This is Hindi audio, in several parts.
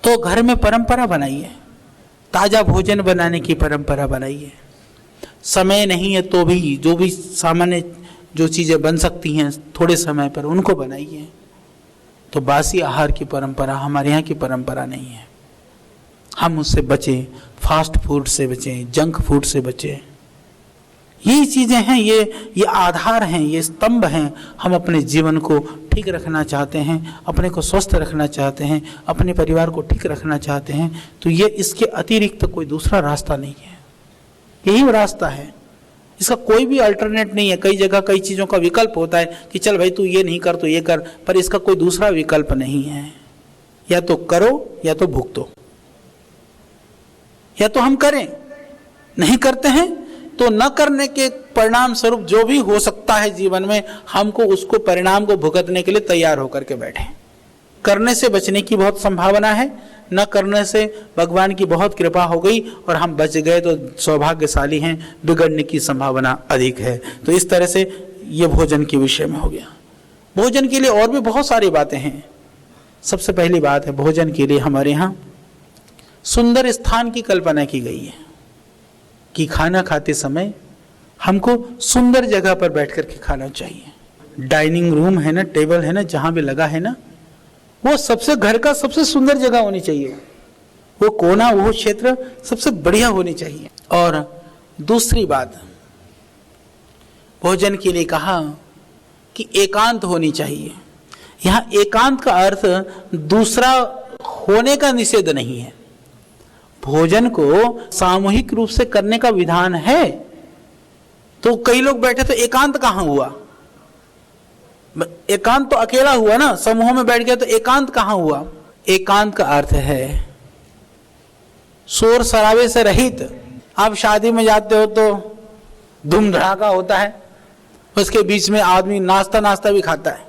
तो घर में परंपरा बनाइए, ताजा भोजन बनाने की परंपरा बनाइए। समय नहीं है तो भी जो भी सामान्य जो चीज़ें बन सकती हैं थोड़े समय पर उनको बनाइए। तो बासी आहार की परंपरा हमारे यहाँ की परंपरा नहीं है, हम उससे बचें, फास्ट फूड से बचें, जंक फूड से बचें। यही चीज़ें हैं, ये आधार हैं, ये स्तंभ हैं। हम अपने जीवन को ठीक रखना चाहते हैं, अपने को स्वस्थ रखना चाहते हैं, अपने परिवार को ठीक रखना चाहते हैं, तो ये इसके अतिरिक्त कोई दूसरा रास्ता नहीं है, यही वो रास्ता है। इसका कोई भी अल्टरनेट नहीं है। कई जगह कई चीज़ों का विकल्प होता है कि चल भाई तू ये नहीं कर तो ये कर, पर इसका कोई दूसरा विकल्प नहीं है। या तो करो या तो भुगतो, या तो हम करें, नहीं करते हैं तो न करने के परिणाम स्वरूप जो भी हो सकता है जीवन में, हमको उसको परिणाम को भुगतने के लिए तैयार होकर के बैठे। करने से बचने की बहुत संभावना है, न करने से भगवान की बहुत कृपा हो गई और हम बच गए तो सौभाग्यशाली हैं, बिगड़ने की संभावना अधिक है। तो इस तरह से ये भोजन के विषय में हो गया। भोजन के लिए और भी बहुत सारी बातें हैं। सबसे पहली बात है, भोजन के लिए हमारे यहाँ सुंदर स्थान की कल्पना की गई है कि खाना खाते समय हमको सुंदर जगह पर बैठ कर के खाना चाहिए। डाइनिंग रूम है ना, टेबल है ना, जहाँ भी लगा है ना, वो सबसे घर का सबसे सुंदर जगह होनी चाहिए। वो कोना, वो क्षेत्र सबसे बढ़िया होनी चाहिए। और दूसरी बात, भोजन के लिए कहा कि एकांत होनी चाहिए। यहाँ एकांत का अर्थ दूसरा होने का निषेध नहीं है। भोजन को सामूहिक रूप से करने का विधान है। तो कई लोग बैठे तो एकांत कहाँ हुआ? एकांत तो अकेला हुआ ना, समूह में बैठ गया तो एकांत कहाँ हुआ? एकांत का अर्थ है शोर शराबे से रहित। आप शादी में जाते हो तो धूम धड़ाका होता है, उसके बीच में आदमी नाश्ता भी खाता है,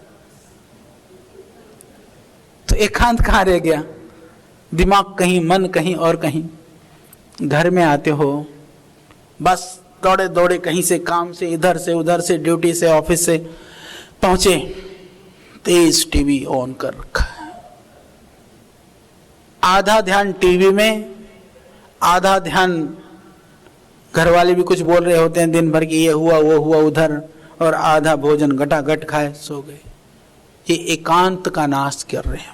तो एकांत कहाँ रह गया? दिमाग कहीं, मन कहीं और कहीं। घर में आते हो, बस दौड़े दौड़े कहीं से, काम से, इधर से उधर से, ड्यूटी से, ऑफिस से पहुंचे, तेज टीवी ऑन कर रखा है। आधा ध्यान टीवी में, आधा ध्यान घर वाले भी कुछ बोल रहे होते हैं दिन भर की, ये हुआ वो हुआ उधर, और आधा भोजन गटागट खाए सो गए। ये एकांत का नाश कर रहे हैं।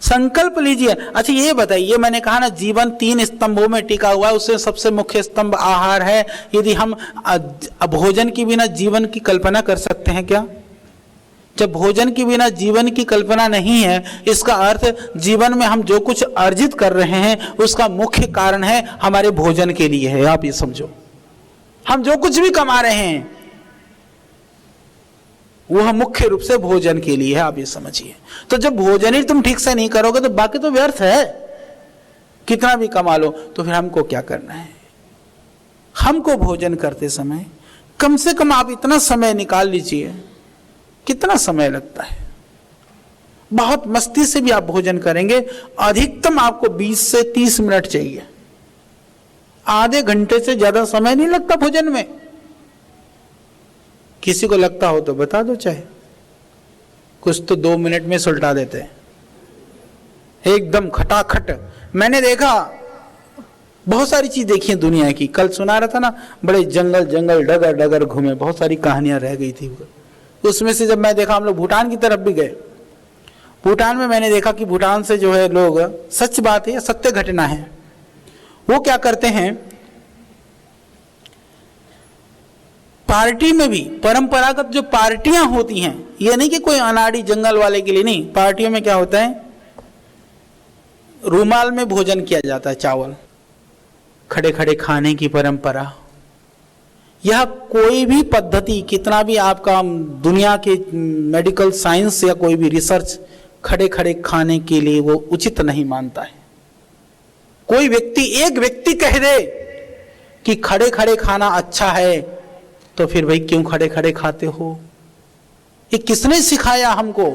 संकल्प लीजिए। अच्छा ये बताइए, मैंने कहा ना जीवन 3 स्तंभों में टिका हुआ है, उससे सबसे मुख्य स्तंभ आहार है। यदि हम भोजन के बिना जीवन की कल्पना कर सकते हैं क्या? जब भोजन के बिना जीवन की कल्पना नहीं है, इसका अर्थ जीवन में हम जो कुछ अर्जित कर रहे हैं उसका मुख्य कारण है हमारे भोजन के लिए है। आप ये समझो, हम जो कुछ भी कमा रहे हैं वह मुख्य रूप से भोजन के लिए है। आप ये समझिए। तो जब भोजन ही तुम ठीक से नहीं करोगे तो बाकी तो व्यर्थ है, कितना भी कमा लो। तो फिर हमको क्या करना है? हमको भोजन करते समय कम से कम आप इतना समय निकाल लीजिए। कितना समय लगता है? बहुत मस्ती से भी आप भोजन करेंगे, अधिकतम आपको 20 से 30 मिनट चाहिए। आधे घंटे से ज्यादा समय नहीं लगता भोजन में। किसी को लगता हो तो बता दो, चाहे कुछ तो 2 मिनट में सुलटा देते हैं एकदम खटाखट। मैंने देखा, बहुत सारी चीज देखी है दुनिया की। कल सुना रहा था ना, बड़े जंगल जंगल डगर डगर घूमे, बहुत सारी कहानियां रह गई थी। उसमें से जब मैं देखा, हम लोग भूटान की तरफ भी गए। भूटान में मैंने देखा कि भूटान से जो है लोग, सच बात है, सत्य घटना है, वो क्या करते हैं, पार्टी में भी परंपरागत जो पार्टियां होती हैं, ये नहीं कि कोई अनाड़ी जंगल वाले के लिए नहीं, पार्टियों में क्या होता है, रुमाल में भोजन किया जाता है, चावल खड़े खड़े खाने की परंपरा। यह कोई भी पद्धति, कितना भी आपका दुनिया के मेडिकल साइंस या कोई भी रिसर्च खड़े खड़े खाने के लिए वो उचित नहीं मानता है। कोई व्यक्ति, एक व्यक्ति कह दे कि खड़े खड़े खाना अच्छा है, तो फिर भाई क्यों खड़े खड़े खाते हो? ये किसने सिखाया हमको?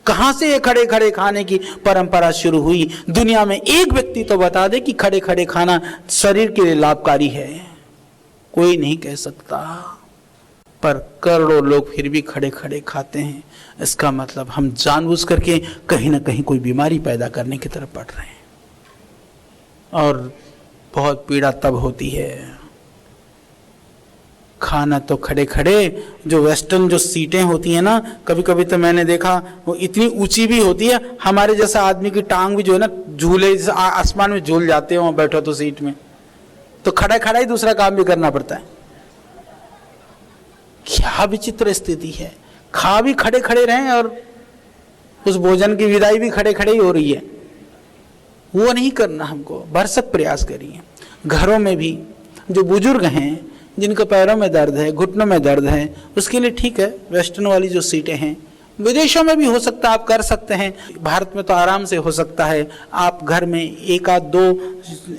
कहां से ये खड़े खड़े खाने की परंपरा शुरू हुई? दुनिया में एक व्यक्ति तो बता दे कि खड़े खड़े खाना शरीर के लिए लाभकारी है। कोई नहीं कह सकता। पर करोड़ों लोग फिर भी खड़े खड़े खाते हैं। इसका मतलब हम जानबूझ करके कहीं ना कहीं कोई बीमारी पैदा करने की तरफ बढ़ रहे हैं, और बहुत पीड़ा तब होती है। खाना तो खड़े खड़े, जो वेस्टर्न जो सीटें होती हैं ना, कभी कभी तो मैंने देखा वो इतनी ऊंची भी होती है, हमारे जैसा आदमी की टांग भी जो है ना झूले आसमान में झूल जाते हैं वहां बैठो तो सीट में, तो खड़ा खड़ा ही दूसरा काम भी करना पड़ता है। क्या विचित्र स्थिति है। खा भी खड़े खड़े रहे और उस भोजन की विदाई भी खड़े खड़े ही हो रही है। वो नहीं करना हमको, भरसक प्रयास करिए। घरों में भी जो बुजुर्ग हैं, जिनके पैरों में दर्द है, घुटनों में दर्द है, उसके लिए ठीक है वेस्टर्न वाली जो सीटें हैं। विदेशों में भी हो सकता है, आप कर सकते हैं। भारत में तो आराम से हो सकता है। आप घर में एक आध दो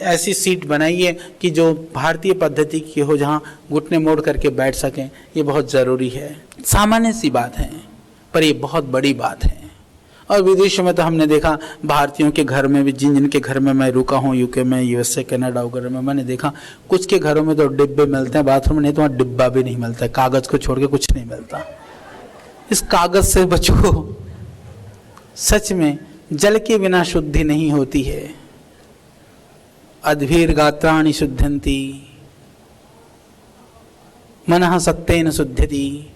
ऐसी सीट बनाइए कि जो भारतीय पद्धति की हो, जहाँ घुटने मोड़ करके बैठ सकें। ये बहुत ज़रूरी है। सामान्य सी बात है, पर ये बहुत बड़ी बात है। और विदेशों में तो हमने देखा, भारतीयों के घर में भी, जिन जिन के घर में मैं रुका हूँ, यूके में, यूएसए, कनाडा वगैरह में, मैंने देखा कुछ के घरों में तो डिब्बे मिलते हैं बाथरूम में, नहीं तो वहाँ डिब्बा भी नहीं मिलता, कागज को छोड़ के कुछ नहीं मिलता। इस कागज से बचो। सच में जल के बिना शुद्धि नहीं होती है। अद्भीर गात्राणि शुद्धंति मनः सत्तेन शुद्धति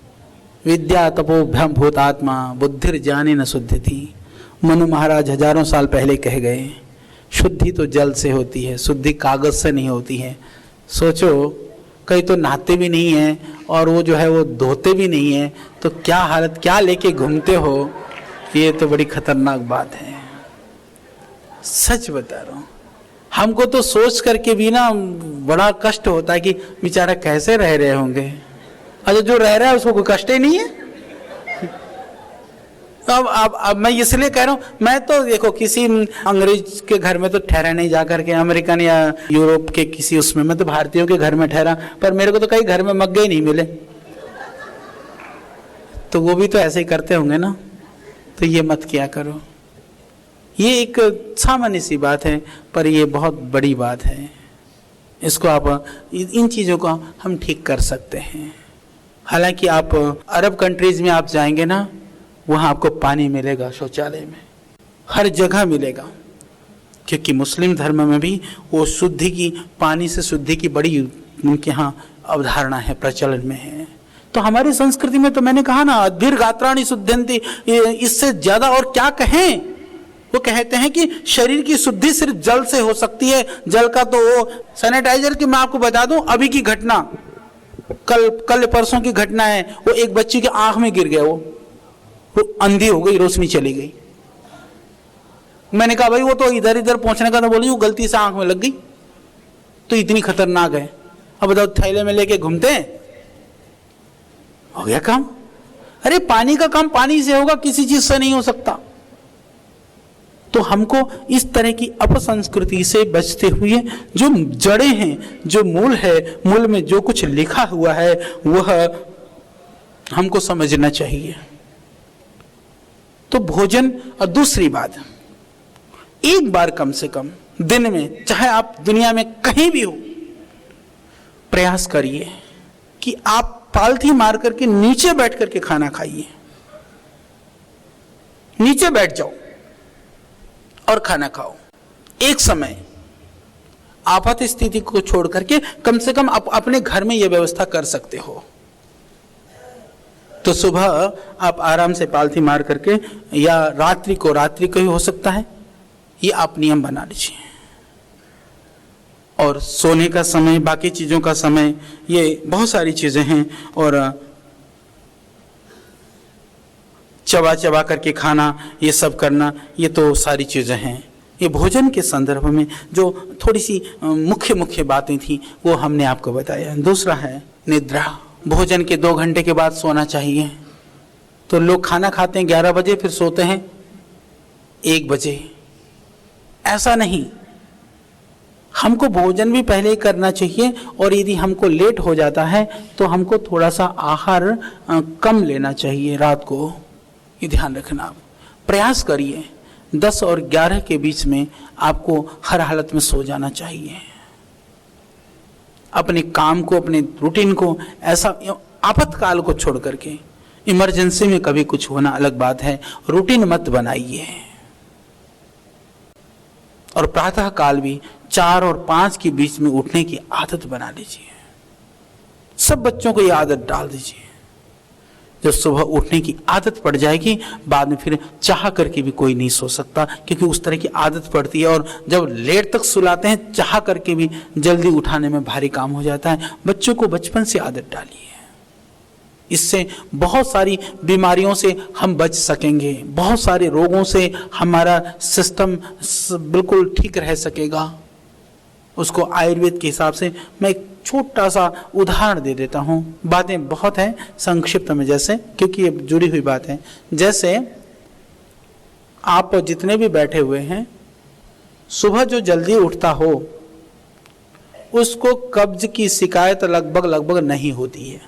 विद्या तपोभ्यम भूतात्मा बुद्धिर ज्ञाने न शुद्धति। मनु महाराज हजारों साल पहले कह गए, शुद्धि तो जल से होती है, शुद्धि कागज से नहीं होती है। सोचो, कई तो नहाते भी नहीं है और वो जो है वो धोते भी नहीं है, तो क्या हालत, क्या लेके घूमते हो। ये तो बड़ी खतरनाक बात है। सच बता रहा हूँ, हमको तो सोच करके भी ना बड़ा कष्ट होता है कि बेचारा कैसे रह रहे होंगे। अच्छा, जो रह रहा है उसको कोई कष्ट ही नहीं है। अब मैं इसलिए कह रहा हूँ, मैं तो देखो किसी अंग्रेज के घर में तो ठहरा नहीं जा करके, अमेरिकन या यूरोप के किसी उसमें, मैं तो भारतीयों के घर में ठहरा, पर मेरे को तो कई घर में मग्गे ही नहीं मिले। तो वो भी तो ऐसे ही करते होंगे ना। तो ये मत किया करो। ये एक सामान्य सी बात है, पर ये बहुत बड़ी बात है। इसको आप, इन चीज़ों को हम ठीक कर सकते हैं। हालांकि आप अरब कंट्रीज में आप जाएंगे ना, वहाँ आपको पानी मिलेगा शौचालय में, हर जगह मिलेगा। क्योंकि मुस्लिम धर्म में भी वो शुद्धि की, पानी से शुद्धि की बड़ी उनके यहाँ अवधारणा है, प्रचलन में है। तो हमारी संस्कृति में तो मैंने कहा ना, अद्भीर गात्राणि शुद्धंति, इससे ज्यादा और क्या कहें। वो कहते हैं कि शरीर की शुद्धि सिर्फ जल से हो सकती है। जल का तो वो सैनिटाइजर की, मैं आपको बता दूं अभी की घटना, कल परसों की घटना है। वो एक बच्ची के आंख में गिर गया, वो अंधी हो गई, रोशनी चली गई। मैंने कहा भाई वो तो इधर इधर पहुंचने का था, बोली वो गलती से आंख में लग गई। तो इतनी खतरनाक है। अब बताओ, थैले में लेके घूमते हैं, हो गया काम। अरे पानी का काम पानी से होगा, किसी चीज से नहीं हो सकता। तो हमको इस तरह की अपसंस्कृति से बचते हुए, जो जड़ें हैं, जो मूल है, मूल में जो कुछ लिखा हुआ है वह हमको समझना चाहिए। तो भोजन, और दूसरी बात, एक बार कम से कम दिन में, चाहे आप दुनिया में कहीं भी हो, प्रयास करिए कि आप पालथी मार करके नीचे बैठ करके खाना खाइए। नीचे बैठ जाओ और खाना खाओ। एक समय आपात स्थिति को छोड़ करके कम से कम आप अपने घर में यह व्यवस्था कर सकते हो। तो सुबह आप आराम से पालथी मार करके, या रात्रि को ही हो सकता है, ये आप नियम बना लीजिए। और सोने का समय, बाकी चीजों का समय, ये बहुत सारी चीजें हैं। और चबा चबा करके खाना, ये सब करना, ये तो सारी चीजें हैं। ये भोजन के संदर्भ में जो थोड़ी सी मुख्य बातें थी वो हमने आपको बताया। दूसरा है निद्रा। भोजन के 2 घंटे के बाद सोना चाहिए। तो लोग खाना खाते हैं 11 बजे, फिर सोते हैं 1 बजे। ऐसा नहीं, हमको भोजन भी पहले ही करना चाहिए। और यदि हमको लेट हो जाता है तो हमको थोड़ा सा आहार कम लेना चाहिए रात को। ये ध्यान रखना। आप प्रयास करिए 10 और 11 के बीच में आपको हर हालत में सो जाना चाहिए। अपने काम को, अपने रूटीन को ऐसा, आपातकाल को छोड़ करके, इमरजेंसी में कभी कुछ होना अलग बात है, रूटीन मत बनाइए। और प्रातः काल भी 4 और 5 के बीच में उठने की आदत बना लीजिए। सब बच्चों को ये आदत डाल दीजिए। जब सुबह उठने की आदत पड़ जाएगी, बाद में फिर चाह करके भी कोई नहीं सो सकता, क्योंकि उस तरह की आदत पड़ती है। और जब लेट तक सुलाते हैं, चाह करके भी जल्दी उठाने में भारी काम हो जाता है। बच्चों को बचपन से आदत डालिए, इससे बहुत सारी बीमारियों से हम बच सकेंगे, बहुत सारे रोगों से हमारा सिस्टम बिल्कुल ठीक रह सकेगा। उसको आयुर्वेद के हिसाब से मैं एक छोटा सा उदाहरण दे देता हूँ। बातें बहुत हैं, संक्षिप्त में, जैसे, क्योंकि ये जुड़ी हुई बात है। जैसे आप जितने भी बैठे हुए हैं, सुबह जो जल्दी उठता हो उसको कब्ज की शिकायत लगभग नहीं होती है।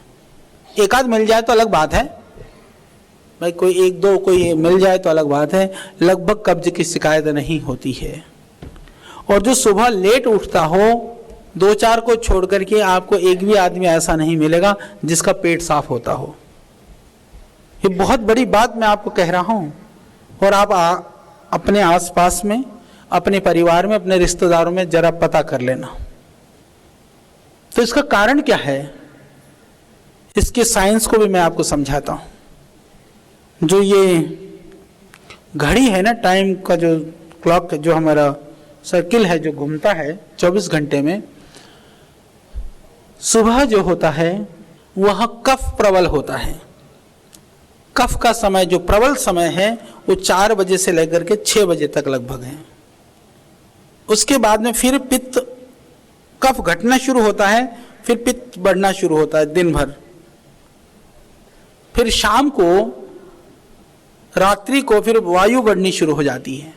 एक आध मिल जाए तो अलग बात है भाई, कोई 1-2 कोई मिल जाए तो अलग बात है, लगभग कब्ज की शिकायत नहीं होती है। और जो सुबह लेट उठता हो, 2-4 को छोड़ करके आपको एक भी आदमी ऐसा नहीं मिलेगा जिसका पेट साफ होता हो। ये बहुत बड़ी बात मैं आपको कह रहा हूं। और आप अपने आसपास में, अपने परिवार में, अपने रिश्तेदारों में जरा पता कर लेना। तो इसका कारण क्या है, इसके साइंस को भी मैं आपको समझाता हूं। जो ये घड़ी है ना, टाइम का जो क्लॉक, जो हमारा सर्किल है जो घूमता है 24 घंटे में, सुबह जो होता है वह कफ प्रबल होता है। कफ का समय, जो प्रबल समय है, वो 4 बजे से लेकर के 6 बजे तक लगभग है। उसके बाद में फिर पित्त, कफ घटना शुरू होता है, फिर पित्त बढ़ना शुरू होता है दिन भर। फिर शाम को, रात्रि को फिर वायु बढ़नी शुरू हो जाती है।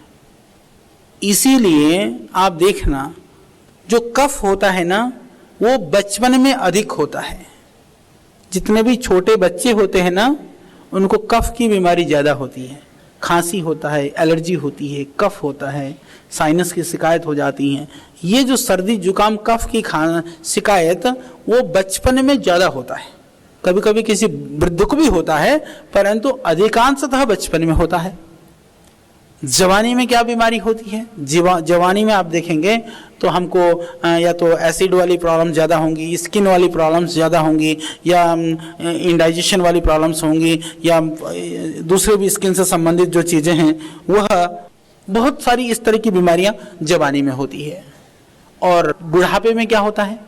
इसीलिए आप देखना, जो कफ होता है ना, वो बचपन में अधिक होता है। जितने भी छोटे बच्चे होते हैं ना, उनको कफ की बीमारी ज़्यादा होती है। खांसी होता है, एलर्जी होती है, कफ होता है, साइनस की शिकायत हो जाती है। ये जो सर्दी जुकाम कफ की शिकायत, वो बचपन में ज़्यादा होता है। कभी कभी किसी वृद्ध को भी होता है, परंतु अधिकांशतः बचपन में होता है। जवानी में क्या बीमारी होती है? जवानी में आप देखेंगे तो हमको या तो एसिड वाली प्रॉब्लम ज़्यादा होंगी, स्किन वाली प्रॉब्लम्स ज़्यादा होंगी, या इंडाइजेशन वाली प्रॉब्लम्स होंगी, या दूसरे भी स्किन से संबंधित जो चीज़ें हैं, वह बहुत सारी इस तरह की बीमारियां जवानी में होती है। और बुढ़ापे में क्या होता है?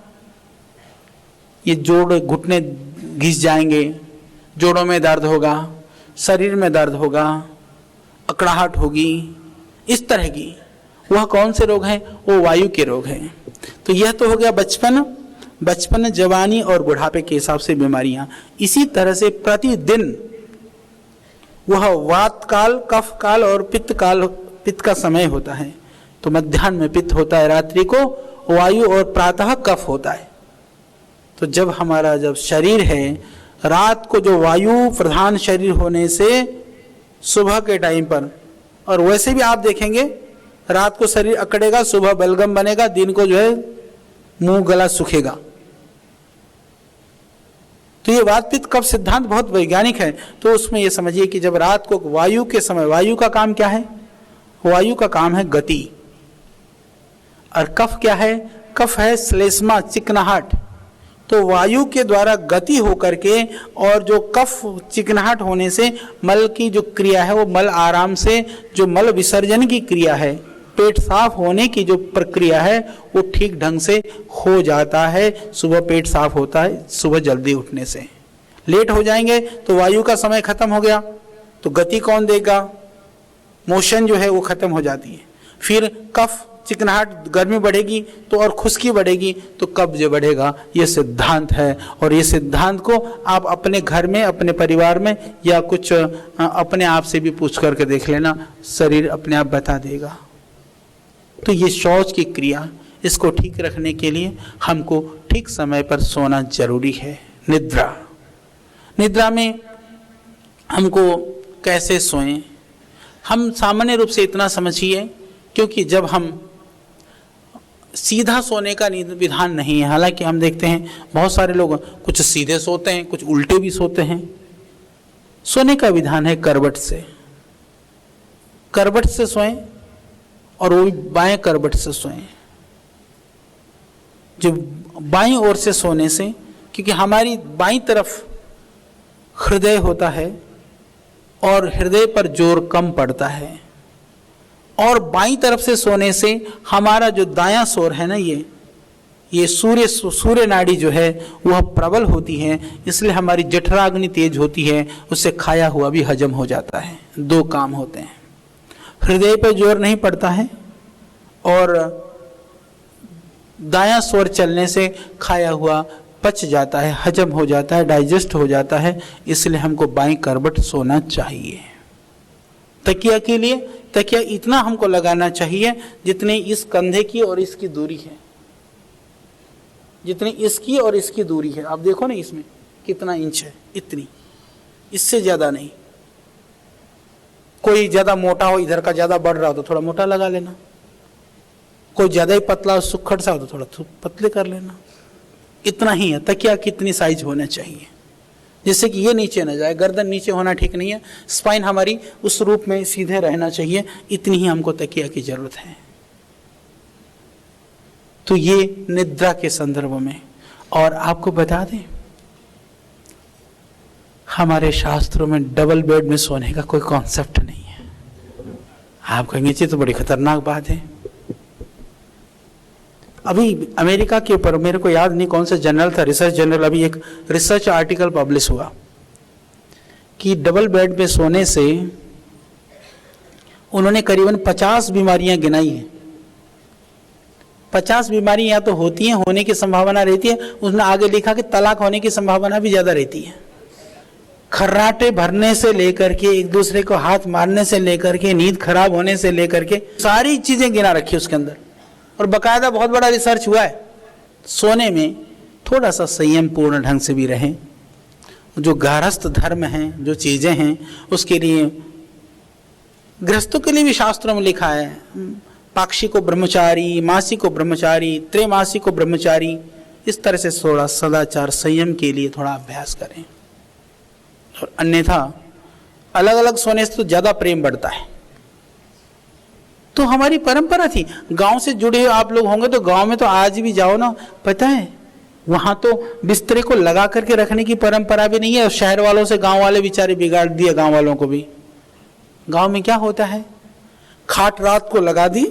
ये जोड़ घुटने घिस जाएंगे, जोड़ों में दर्द होगा, शरीर में दर्द होगा, अकड़ाहट होगी, इस तरह की। वह कौन से रोग हैं? वो वायु के रोग हैं। तो यह तो हो गया बचपन, जवानी और बुढ़ापे के हिसाब से बीमारियां। इसी तरह से प्रतिदिन वह वात काल, कफ काल और पित्त काल, पित्त का समय होता है। तो मध्याह्न में पित्त होता है, रात्रि को वायु और प्रातः कफ होता है। तो जब हमारा शरीर है, रात को जो वायु प्रधान शरीर होने से सुबह के टाइम पर, और वैसे भी आप देखेंगे रात को शरीर अकड़ेगा, सुबह बलगम बनेगा, दिन को जो है मुंह गला सूखेगा। तो ये वात पित्त कफ सिद्धांत बहुत वैज्ञानिक है। तो उसमें ये समझिए कि जब रात को वायु के समय, वायु का काम क्या है? वायु का काम है गति। और कफ क्या है? कफ है श्लेष्मा, चिकनाहट। तो वायु के द्वारा गति होकर के, और जो कफ चिकनाहट होने से मल की जो क्रिया है, वो मल आराम से, जो मल विसर्जन की क्रिया है, पेट साफ होने की जो प्रक्रिया है, वो ठीक ढंग से हो जाता है। सुबह पेट साफ होता है सुबह जल्दी उठने से। लेट हो जाएंगे तो वायु का समय खत्म हो गया, तो गति कौन देगा? मोशन जो है वो खत्म हो जाती है। फिर कफ चिकनाहट, गर्मी बढ़ेगी तो और खुश्की बढ़ेगी तो कब्ज बढ़ेगा। ये सिद्धांत है। और ये सिद्धांत को आप अपने घर में, अपने परिवार में, या कुछ अपने आप से भी पूछ करके देख लेना, शरीर अपने आप बता देगा। तो ये शौच की क्रिया, इसको ठीक रखने के लिए हमको ठीक समय पर सोना जरूरी है। निद्रा में हमको कैसे सोएं? हम सामान्य रूप से इतना समझिए, क्योंकि जब हम सीधा सोने का विधान नहीं है। हालांकि हम देखते हैं बहुत सारे लोग कुछ सीधे सोते हैं, कुछ उल्टे भी सोते हैं। सोने का विधान है करवट से, करवट से सोएं और वो भी बाएं करवट से सोएं। जो बाईं ओर से सोने से, क्योंकि हमारी बाईं तरफ हृदय होता है और हृदय पर जोर कम पड़ता है, और बाईं तरफ से सोने से हमारा जो दायां सोर है ना, ये सूर्य नाड़ी जो है वह प्रबल होती है, इसलिए हमारी जठराग्नि तेज होती है, उससे खाया हुआ भी हजम हो जाता है। दो काम होते हैं, हृदय पर जोर नहीं पड़ता है और दायां सोर चलने से खाया हुआ पच जाता है, हजम हो जाता है, डाइजेस्ट हो जाता है। इसलिए हमको बाईं करवट सोना चाहिए। तकिया के लिए तकिया इतना हमको लगाना चाहिए जितनी इस कंधे की और इसकी दूरी है, जितनी इसकी और इसकी दूरी है। आप देखो ना इसमें कितना इंच है, इतनी, इससे ज्यादा नहीं। कोई ज्यादा मोटा हो, इधर का ज्यादा बढ़ रहा हो तो थोड़ा मोटा लगा लेना, कोई ज्यादा ही पतला हो, सुक्खड़ सा हो तो थोड़ा पतले कर लेना। इतना ही है तकिया कितनी साइज होना चाहिए, जिससे कि ये नीचे न जाए। गर्दन नीचे होना ठीक नहीं है, स्पाइन हमारी उस रूप में सीधे रहना चाहिए। इतनी ही हमको तकिया की जरूरत है। तो ये निद्रा के संदर्भ में। और आपको बता दें, हमारे शास्त्रों में डबल बेड में सोने का कोई कॉन्सेप्ट नहीं है। आप कहेंगे ये तो बड़ी खतरनाक बात है। अभी अमेरिका के ऊपर, मेरे को याद नहीं कौन सा जर्नल था, रिसर्च जर्नल, अभी एक रिसर्च आर्टिकल पब्लिश हुआ कि डबल बेड पे सोने से उन्होंने करीबन 50 बीमारियां गिनाई हैं। 50 बीमारियां या तो होती हैं, होने की संभावना रहती है। उसने आगे लिखा कि तलाक होने की संभावना भी ज्यादा रहती है। खर्राटे भरने से लेकर के, एक दूसरे को हाथ मारने से लेकर के, नींद खराब होने से लेकर के सारी चीजें गिना रखी उसके अंदर। और बकायदा बहुत बड़ा रिसर्च हुआ है। सोने में थोड़ा सा संयम पूर्ण ढंग से भी रहें। जो गारस्थ धर्म हैं, जो चीजें हैं, उसके लिए गृहस्थों के लिए भी शास्त्रों में लिखा है, पाक्षी को ब्रह्मचारी, मासी को ब्रह्मचारी, त्रैमासी को ब्रह्मचारी। इस तरह से थोड़ा सदाचार संयम के लिए थोड़ा अभ्यास करें। और अन्यथा अलग अलग सोने से तो ज्यादा प्रेम बढ़ता है। तो हमारी परंपरा थी। गांव से जुड़े आप लोग होंगे तो गांव में तो आज भी जाओ ना, पता है वहां तो बिस्तरे को लगा करके रखने की परंपरा भी नहीं है। और शहर वालों से गांव वाले बेचारे बिगाड़ दिए, गांव वालों को भी। गांव में क्या होता है, खाट रात को लगा दी,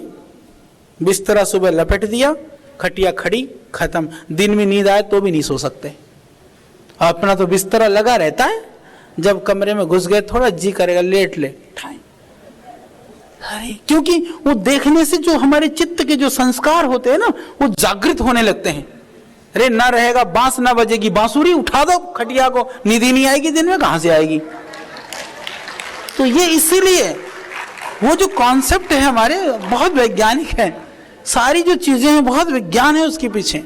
बिस्तरा सुबह लपेट दिया, खटिया खड़ी, खत्म। दिन में नींद आए तो भी नहीं सो सकते। अपना तो बिस्तरा लगा रहता है, जब कमरे में घुस गए थोड़ा जी करेगा लेट ले, अरे क्योंकि वो देखने से जो हमारे चित्त के जो संस्कार होते हैं ना, वो जागृत होने लगते हैं। अरे ना रहेगा, बांस ना बजेगी, बांसुरी उठा दो खटिया को, नींद ही नहीं आएगी, दिन में कहां से आएगी। तो ये इसीलिए वो जो कॉन्सेप्ट है हमारे बहुत वैज्ञानिक है। सारी जो चीजें हैं बहुत विज्ञान है उसके पीछे।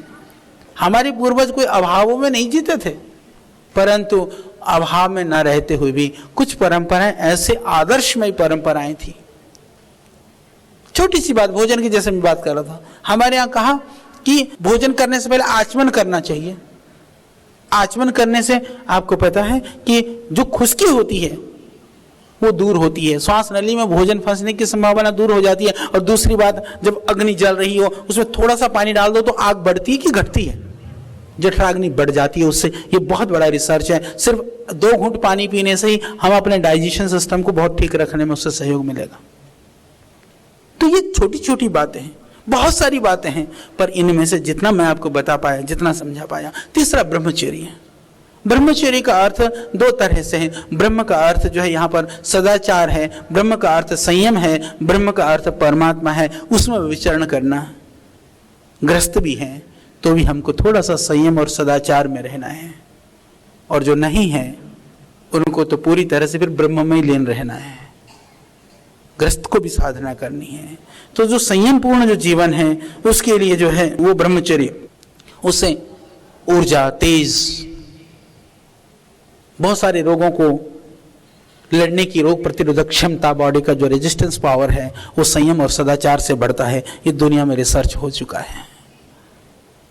हमारे पूर्वज कोई अभावों में नहीं जीते थे, परंतु अभाव में न रहते हुए भी कुछ परंपराएं ऐसे आदर्शमय परंपराएं थी। छोटी सी बात, भोजन की जैसे मैं बात कर रहा था, हमारे यहाँ कहा कि भोजन करने से पहले आचमन करना चाहिए। आचमन करने से आपको पता है कि जो खुश्की होती है वो दूर होती है, श्वास नली में भोजन फंसने की संभावना दूर हो जाती है। और दूसरी बात, जब अग्नि जल रही हो उसमें थोड़ा सा पानी डाल दो तो आग बढ़ती है कि घटती है? जठराग्नि बढ़ जाती है उससे। ये बहुत बड़ा रिसर्च है। सिर्फ 2 घूंट पानी पीने से ही हम अपने डाइजेशन सिस्टम को बहुत ठीक रखने में उससे सहयोग मिलेगा। तो ये छोटी छोटी बातें हैं, बहुत सारी बातें हैं, पर इनमें से जितना मैं आपको बता पाया, जितना समझा पाया। तीसरा ब्रह्मचर्य है। ब्रह्मचर्य का अर्थ 2 तरह से है। ब्रह्म का अर्थ जो है यहाँ पर सदाचार है, ब्रह्म का अर्थ संयम है, ब्रह्म का अर्थ परमात्मा है, उसमें विचरण करना। गृहस्थ भी है तो भी हमको थोड़ा सा संयम और सदाचार में रहना है, और जो नहीं है उनको तो पूरी तरह से फिर ब्रह्म में ही लीन रहना है। गृहस्थ को भी साधना करनी है। तो जो संयम पूर्ण जो जीवन है उसके लिए जो है वो ब्रह्मचर्य, उससे ऊर्जा, तेज, बहुत सारे रोगों को लड़ने की रोग प्रतिरोधक क्षमता, बॉडी का जो रेजिस्टेंस पावर है वो संयम और सदाचार से बढ़ता है। ये दुनिया में रिसर्च हो चुका है।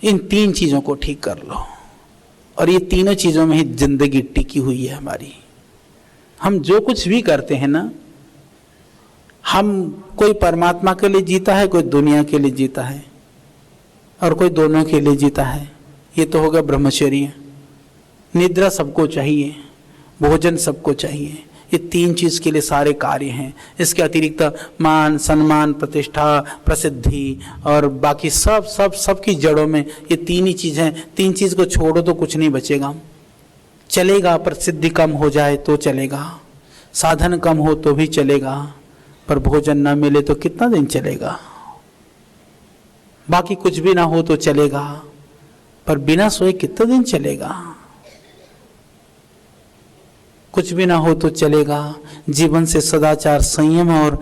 इन 3 चीजों को ठीक कर लो और ये तीनों चीजों में ही जिंदगी टिकी हुई है हमारी। हम जो कुछ भी करते हैं ना, हम कोई परमात्मा के लिए जीता है, कोई दुनिया के लिए जीता है और कोई दोनों के लिए जीता है। ये तो हो गया ब्रह्मचर्य। निद्रा सबको चाहिए, भोजन सबको चाहिए, ये 3 चीज के लिए सारे कार्य हैं। इसके अतिरिक्त मान, सम्मान, प्रतिष्ठा, प्रसिद्धि और बाकी सब की जड़ों में ये 3 ही चीज हैं। 3 चीज को छोड़ो तो कुछ नहीं बचेगा। चलेगा, प्रसिद्धि कम हो जाए तो चलेगा, साधन कम हो तो भी चलेगा, पर भोजन ना मिले तो कितना दिन चलेगा। बाकी कुछ भी ना हो तो चलेगा, पर बिना सोए कितना दिन चलेगा। कुछ भी ना हो तो चलेगा। जीवन से सदाचार, संयम और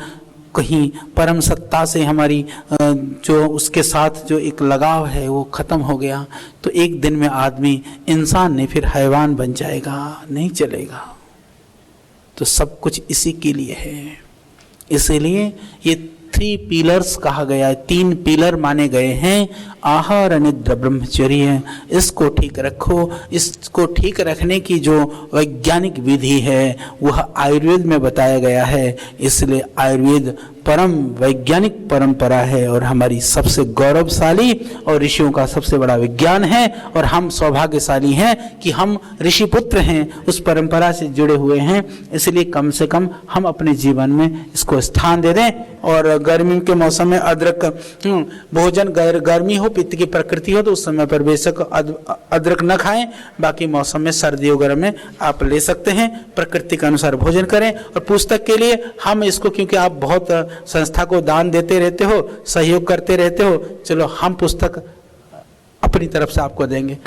कहीं परम सत्ता से हमारी जो उसके साथ जो एक लगाव है वो खत्म हो गया तो एक दिन में आदमी इंसान नहीं फिर हैवान बन जाएगा, नहीं चलेगा। तो सब कुछ इसी के लिए है। इसीलिए ये 3 पिलर्स कहा गया है, 3 पिलर माने गए हैं। आहार, निद्रा, ब्रह्मचर्य। इसको ठीक रखो। इसको ठीक रखने की जो वैज्ञानिक विधि है वह आयुर्वेद में बताया गया है। इसलिए आयुर्वेद परम वैज्ञानिक परंपरा है और हमारी सबसे गौरवशाली और ऋषियों का सबसे बड़ा विज्ञान है। और हम सौभाग्यशाली हैं कि हम ऋषि पुत्र हैं, उस परंपरा से जुड़े हुए हैं। इसलिए कम से कम हम अपने जीवन में इसको स्थान दे दें। और गर्मी के मौसम में अदरक भोजन, गर्मी हो, पित्त की प्रकृति हो तो उस समय पर बेशक अदरक न खाएं। बाकी मौसम में, सर्दी वगैरह में आप ले सकते हैं। प्रकृति के अनुसार भोजन करें। और पुस्तक के लिए हम इसको, क्योंकि आप बहुत संस्था को दान देते रहते हो, सहयोग करते रहते हो, चलो हम पुस्तक अपनी तरफ से आपको देंगे।